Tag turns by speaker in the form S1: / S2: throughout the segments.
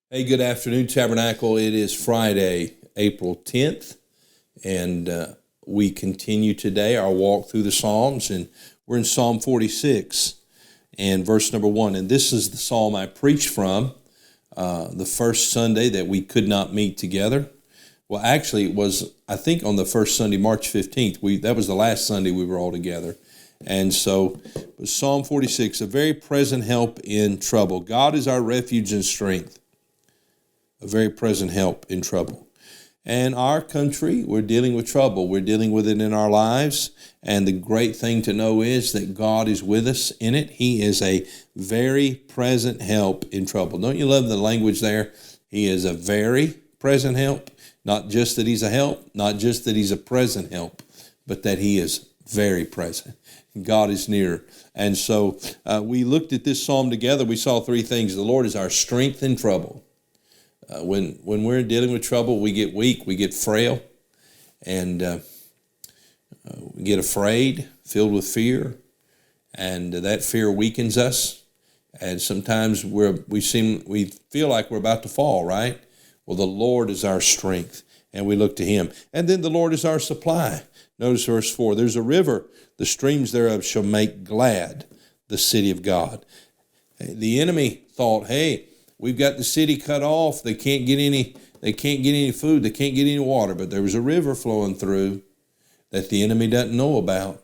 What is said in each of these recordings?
S1: Hey, good afternoon, Tabernacle. It is Friday, April 10th, and we continue today our walk through the Psalms, and we're in Psalm 46 and verse number 1. And this is the psalm I preached from the first Sunday that we could not meet together. Well, actually, it was, I think, on the first Sunday, March 15th. That was the last Sunday we were all together. And so, Psalm 46, a very present help in trouble. God is our refuge and strength, a very present help in trouble. And our country, we're dealing with trouble. We're dealing with it in our lives. And the great thing to know is that God is with us in it. He is a very present help in trouble. Don't you love the language there? He is a very present help. Not just that he's a help, not just that he's a present help, but that he is very present. God is near. And so we looked at this psalm together. We saw three things. The Lord is our strength in trouble. When we're dealing with trouble, we get weak, we get frail, and we get afraid, filled with fear, and that fear weakens us. And sometimes we feel like we're about to fall, right? Well, the Lord is our strength, and we look to Him. And then the Lord is our supply. Notice verse 4, there's a river, the streams thereof shall make glad the city of God. The enemy thought, hey, we've got the city cut off. They can't get any food. They can't get any water. But there was a river flowing through that the enemy doesn't know about.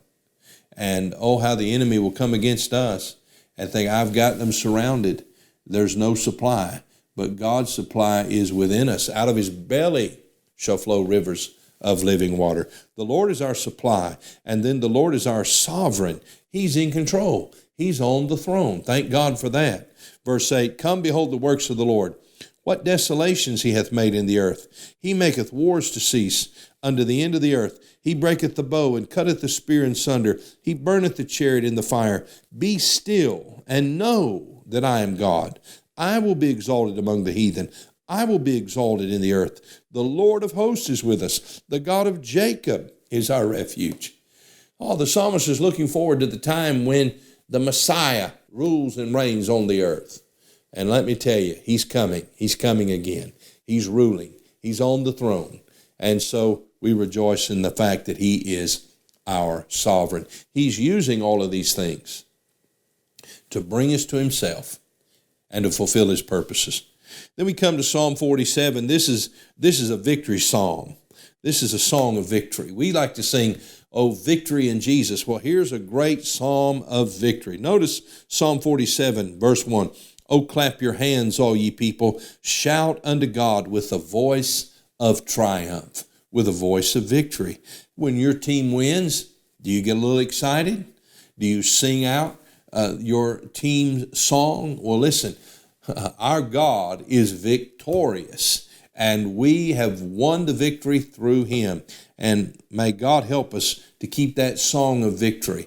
S1: And oh, how the enemy will come against us and think, I've got them surrounded. There's no supply. But God's supply is within us. Out of His belly shall flow rivers of living water. The Lord is our supply. And then the Lord is our sovereign. He's in control. He's on the throne. Thank God for that. Verse 8, come behold the works of the Lord, what desolations He hath made in the earth. He maketh wars to cease unto the end of the earth. He breaketh the bow and cutteth the spear in sunder. He burneth the chariot in the fire. Be still and know that I am God. I will be exalted among the heathen. I will be exalted in the earth. The Lord of hosts is with us. The God of Jacob is our refuge. Oh, the psalmist is looking forward to the time when the Messiah rules and reigns on the earth. And let me tell you, He's coming. He's coming again. He's ruling. He's on the throne. And so we rejoice in the fact that He is our sovereign. He's using all of these things to bring us to Himself and to fulfill His purposes. Then we come to Psalm 47. This is a victory psalm. This is a song of victory. We like to sing, oh, victory in Jesus. Well, here's a great psalm of victory. Notice Psalm 47, verse 1. Oh, clap your hands, all ye people. Shout unto God with a voice of triumph, with a voice of victory. When your team wins, do you get a little excited? Do you sing out your team song? Well, listen, our God is victorious. And we have won the victory through Him. And may God help us to keep that song of victory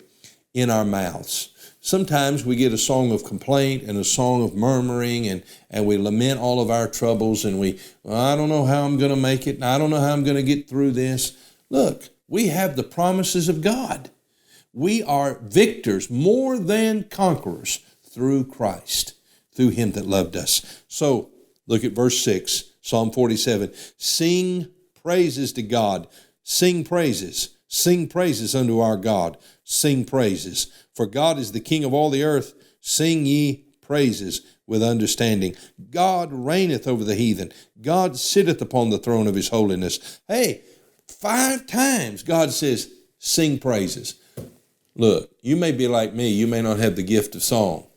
S1: in our mouths. Sometimes we get a song of complaint and a song of murmuring, and we lament all of our troubles, and I don't know how I'm going to make it, and I don't know how I'm going to get through this. Look, we have the promises of God. We are victors, more than conquerors, through Christ, through Him that loved us. So, look at verse 6. Psalm 47, sing praises to God. Sing praises unto our God. Sing praises. For God is the King of all the earth. Sing ye praises with understanding. God reigneth over the heathen. God sitteth upon the throne of His holiness. Hey, 5 times God says, sing praises. Look, you may be like me. You may not have the gift of song,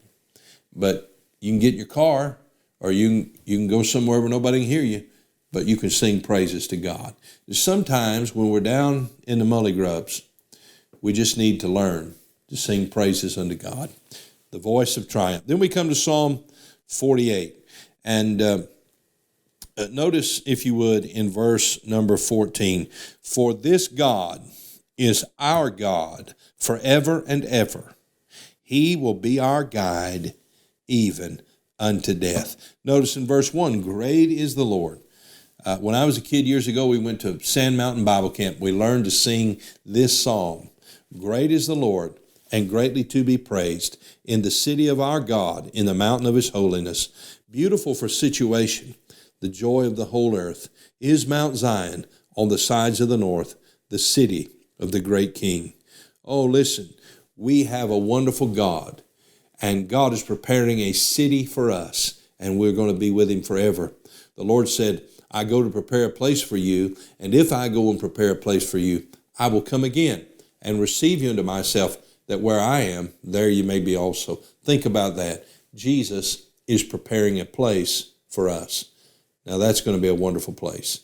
S1: but you can get in your car, or you can go somewhere where nobody can hear you, but you can sing praises to God. Sometimes when we're down in the mully grubs, we just need to learn to sing praises unto God. The voice of triumph. Then we come to Psalm 48. And notice, if you would, in verse number 14, for this God is our God forever and ever. He will be our guide even unto death. Notice in verse 1, great is the Lord. When I was a kid years ago, we went to Sand Mountain Bible Camp. We learned to sing this psalm. Great is the Lord and greatly to be praised, in the city of our God, in the mountain of his holiness. Beautiful for situation, the joy of the whole earth, is Mount Zion on the sides of the north, the city of the great King. Oh, listen, we have a wonderful God, and God is preparing a city for us, and we're going to be with him forever. The Lord said, I go to prepare a place for you, and if I go and prepare a place for you, I will come again and receive you unto myself, that where I am, there you may be also. Think about that. Jesus is preparing a place for us. Now that's going to be a wonderful place,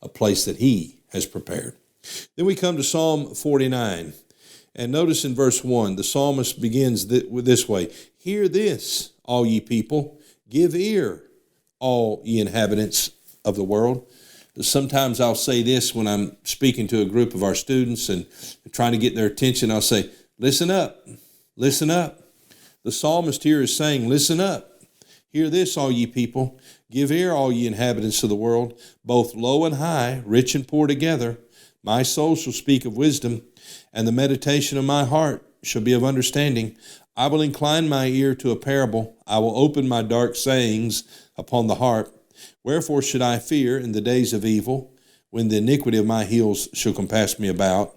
S1: a place that he has prepared. Then we come to Psalm 49. And notice in verse 1, the psalmist begins this way. Hear this, all ye people. Give ear, all ye inhabitants of the world. Sometimes I'll say this when I'm speaking to a group of our students and trying to get their attention. I'll say, listen up, listen up. The psalmist here is saying, listen up. Hear this, all ye people. Give ear, all ye inhabitants of the world, both low and high, rich and poor together. My soul shall speak of wisdom, and the meditation of my heart shall be of understanding. I will incline my ear to a parable. I will open my dark sayings upon the harp. Wherefore should I fear in the days of evil, when the iniquity of my heels shall compass me about?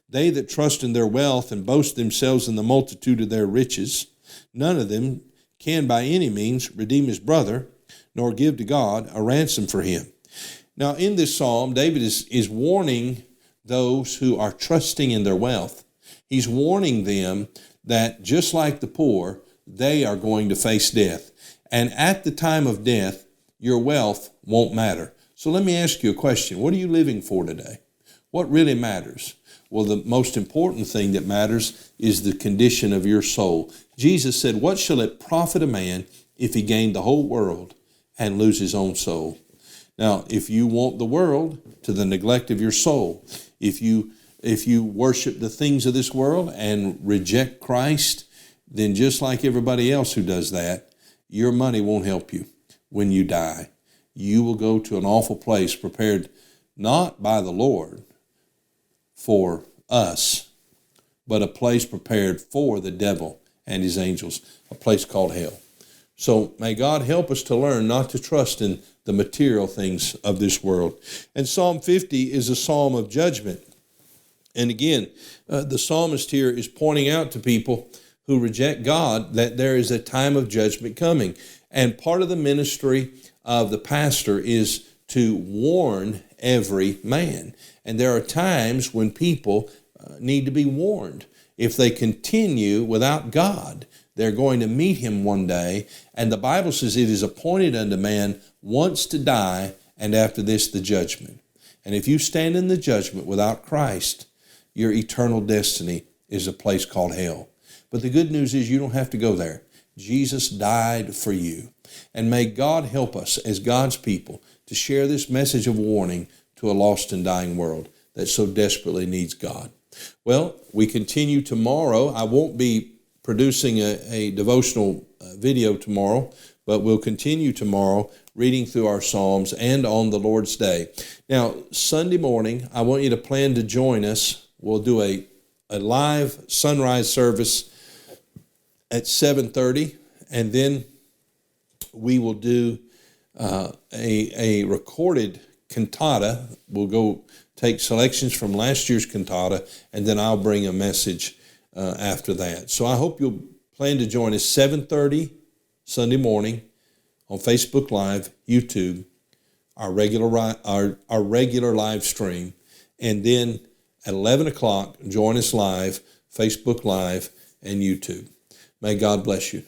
S1: They that trust in their wealth and boast themselves in the multitude of their riches, none of them can by any means redeem his brother, nor give to God a ransom for him. Now in this psalm, David is warning those who are trusting in their wealth. He's warning them that just like the poor, they are going to face death. And at the time of death, your wealth won't matter. So let me ask you a question. What are you living for today? What really matters? Well, the most important thing that matters is the condition of your soul. Jesus said, what shall it profit a man if he gain the whole world and lose his own soul? Now, if you want the world to the neglect of your soul, if you worship the things of this world and reject Christ, then just like everybody else who does that, your money won't help you. When you die, you will go to an awful place prepared not by the Lord for us, but a place prepared for the devil and his angels, a place called hell. So may God help us to learn not to trust in the material things of this world. And Psalm 50 is a psalm of judgment. And again, the psalmist here is pointing out to people who reject God that there is a time of judgment coming. And part of the ministry of the pastor is to warn every man. And there are times when people need to be warned. If they continue without God, they're going to meet him one day. And the Bible says it is appointed unto man once to die, and after this the judgment. And if you stand in the judgment without Christ, your eternal destiny is a place called hell. But the good news is you don't have to go there. Jesus died for you. And may God help us as God's people to share this message of warning to a lost and dying world that so desperately needs God. Well, we continue tomorrow. I won't be producing a devotional video tomorrow, but we'll continue tomorrow reading through our Psalms and on the Lord's Day. Now, Sunday morning, I want you to plan to join us. We'll do a live sunrise service at 7:30, and then we will do a recorded cantata. We'll go take selections from last year's cantata, and then I'll bring a message after that. So I hope you'll plan to join us 7:30 Sunday morning on Facebook Live, YouTube, our regular live stream, and then at 11 o'clock, join us live, Facebook Live, and YouTube. May God bless you.